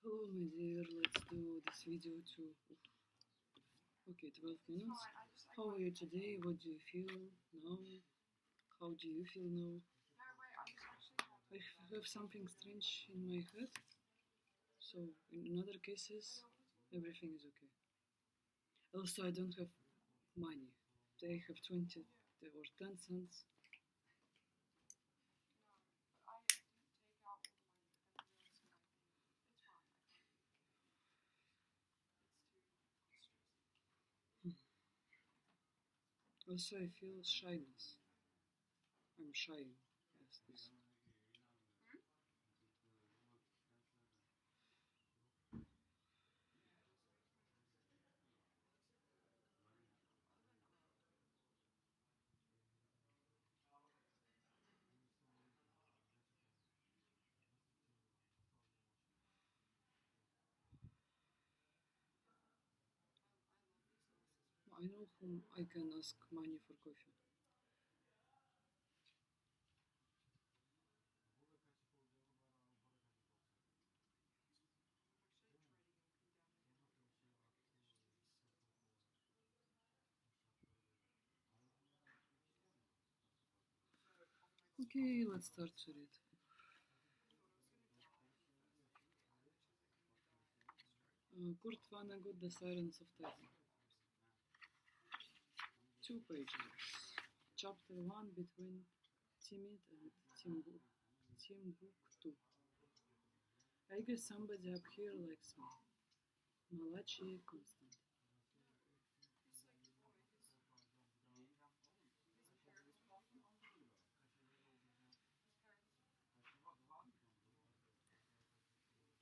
Hello my dear, let's do this video to 12 minutes. How are you today? What do you feel now? How do you feel now? I have something strange in my head, so in other cases everything is okay. Also I don't have money. I have 20 or 10 cents. Also I feel shyness. I'm shy. Yes, this. I know whom I can ask money for coffee. Okay, let's start to read. Kurt Vonnegut, The Sirens of Time. 2 pages. Chapter 1, Between Timid and Timbuktu. I guess somebody up here likes me. Malachi Constant.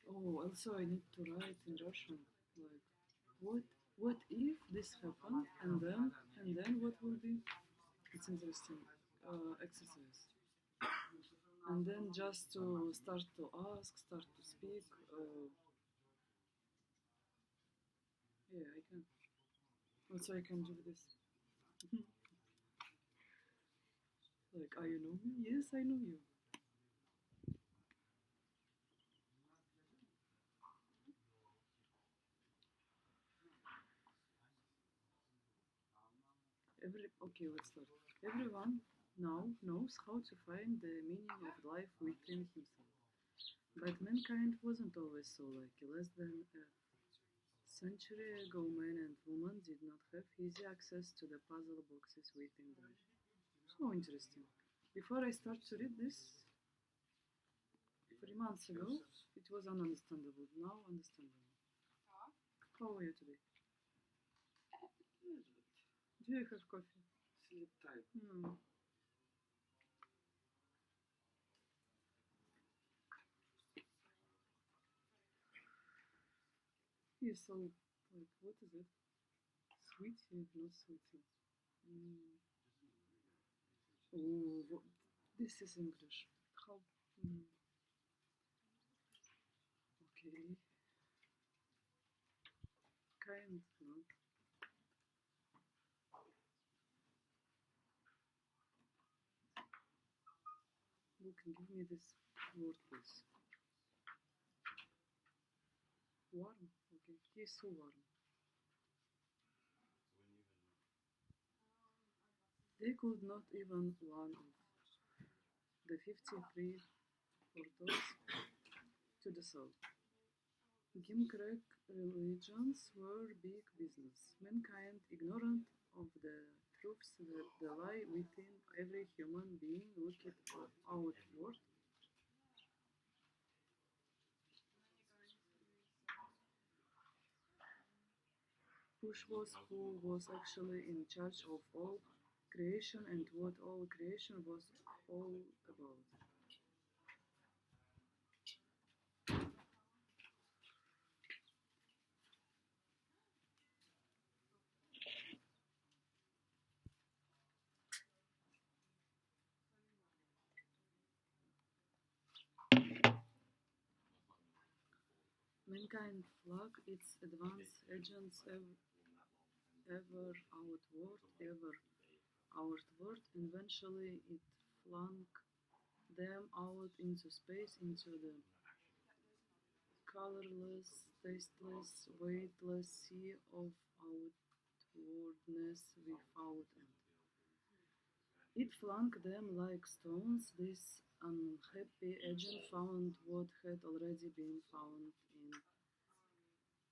Oh, also I need to write in Russian. Like, what if this happened, and then what will be? It's interesting exercise. And then just to start to ask, start to speak. Yeah, I can. Also, I can do this. Like, you know me? Yes, I know you. Okay, let's start. Everyone now knows how to find the meaning of life within himself. But mankind wasn't always so lucky. Less than a century ago, men and women did not have easy access to the puzzle boxes within them. So interesting. Before I start to read this, 3 months ago, it was ununderstandable. Now understandable. How are you today? Do you have coffee? Sleep time. You so like what is it? Sweetie, not sweetie. Oh, this is English. How? Okay. Kind, no. You can give me this word, please. Warm. Okay. He's so warm. They could not even one of the 53 portals to the south. Gimcrack religions were big business. Mankind, ignorant of the truths that lie within every human being, looked outward. Push was who was actually in charge of all creation and what all creation was all about. Mankind flung its advanced agents ever outward, and eventually it flung them out into space, into the colorless, tasteless, weightless sea of outwardness without end. It flung them like stones. This unhappy agent found what had already been found in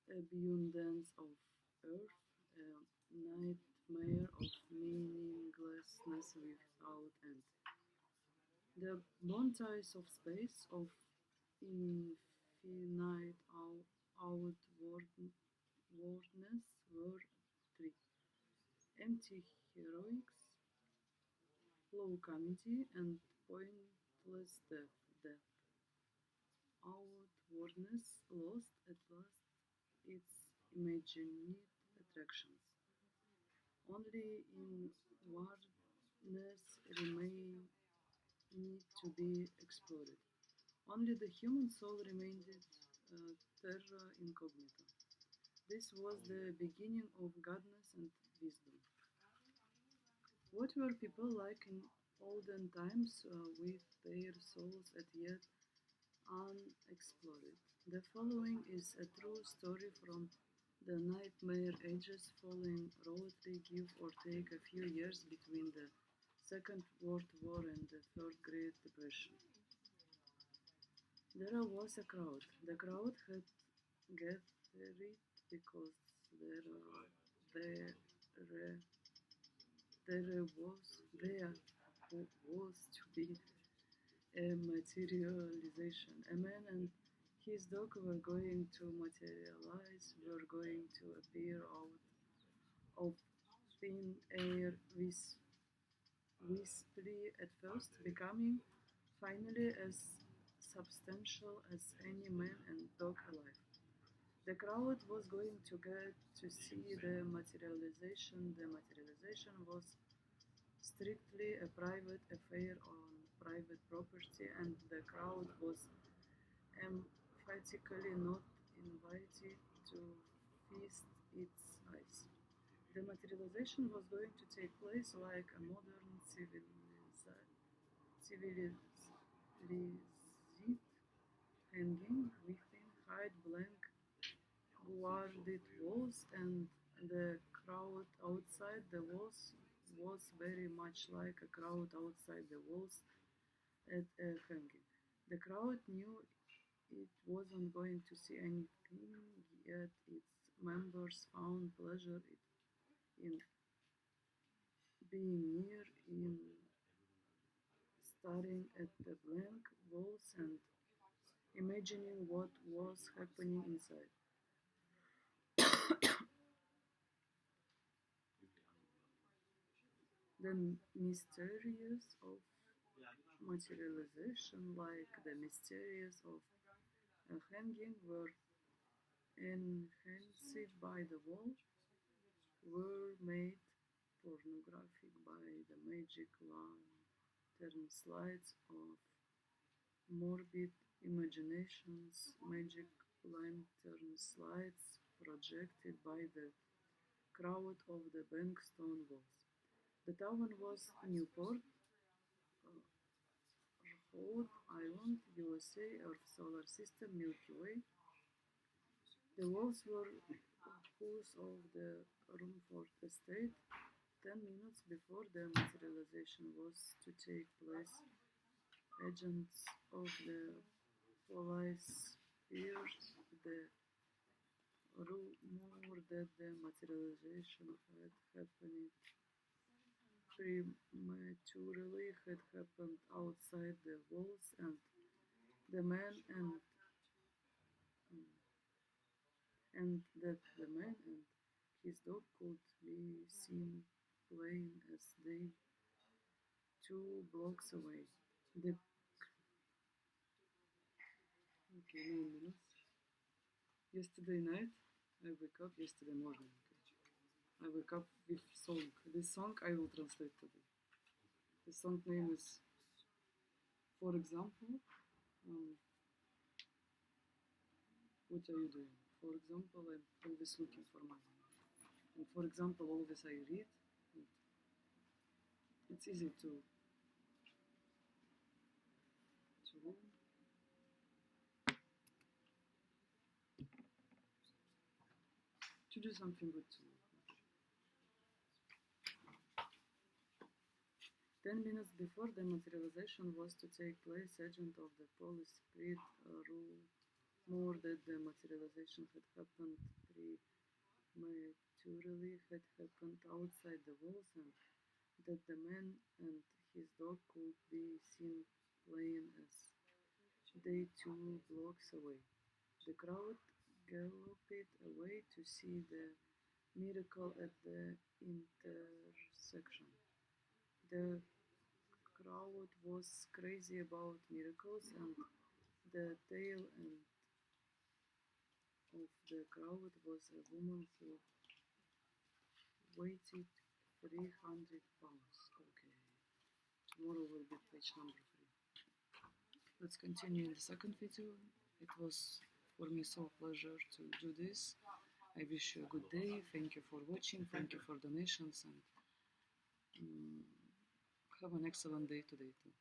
abundance of earth, a nightmare of meaninglessness without end. The bounties of space, of infinite outwardness, were three: empty heroics, low comedy, and pointless death. Death. Outwardness lost at last its imagined attractions. Only inwardness remained to be explored. Only the human soul remained terra incognita. This was the beginning of godness and wisdom. What were people like in olden times with their souls as yet unexplored? The following is a true story from the nightmare ages, following roughly give or take a few years between the Second World War and the Third Great Depression. There was a crowd. The crowd had gathered because there, there was to be a materialization. A man and his dog were going to materialize, were going to appear out of thin air, wispy at first, becoming finally as substantial as any man and dog alive. The crowd was going to get to see the materialization. The materialization was strictly a private affair on private property, and the crowd was emphatically not invited to feast its eyes. The materialization was going to take place like a modern civilized hanging within high blank guarded walls, and the crowd outside the walls was very much like a crowd outside the walls at a hanging. The crowd knew it wasn't going to see anything, yet its members found pleasure in being near, in staring at the blank walls and imagining what was happening inside. The mysteries of materialization, like the mysteries of a hanging, were enhanced by the wall, were made pornographic by the magic lantern slides of morbid imaginations, magic lantern slides projected by the crowd of the bankstone walls. The town was Newport, uh, Rhode Island, USA, Earth Solar System, Milky Way. The walls were those of the Rumford estate. 10 minutes before the materialization was to take place, agents of the police feared the rumor that the materialization had happened prematurely, had happened outside the walls, and the man that the man and his dog could be seen playing as they 2 blocks away. The okay, 9 minutes. Yesterday night, I wake up. Yesterday morning, I wake up with song. This song I will translate today. The song name is, for example, um, what are you doing? For example, I'm always looking for money. And for example, always I read. It's easy to to do something good too. 10 minutes before the materialization was to take place, agent of the police spread a rumor that the materialization had happened prematurely, had happened outside the walls, and that the man and his dog could be seen playing as they 2 blocks away. The crowd galloped away to see the miracle at the intersection. The crowd was crazy about miracles, and the tail end of the crowd was a woman who weighed 300 pounds. Okay, tomorrow will be page number 3. Let's continue in the second video. It was for me so pleasure to do this. I wish you a good day. Thank you for watching. Thank you for donations, and have an excellent day today too.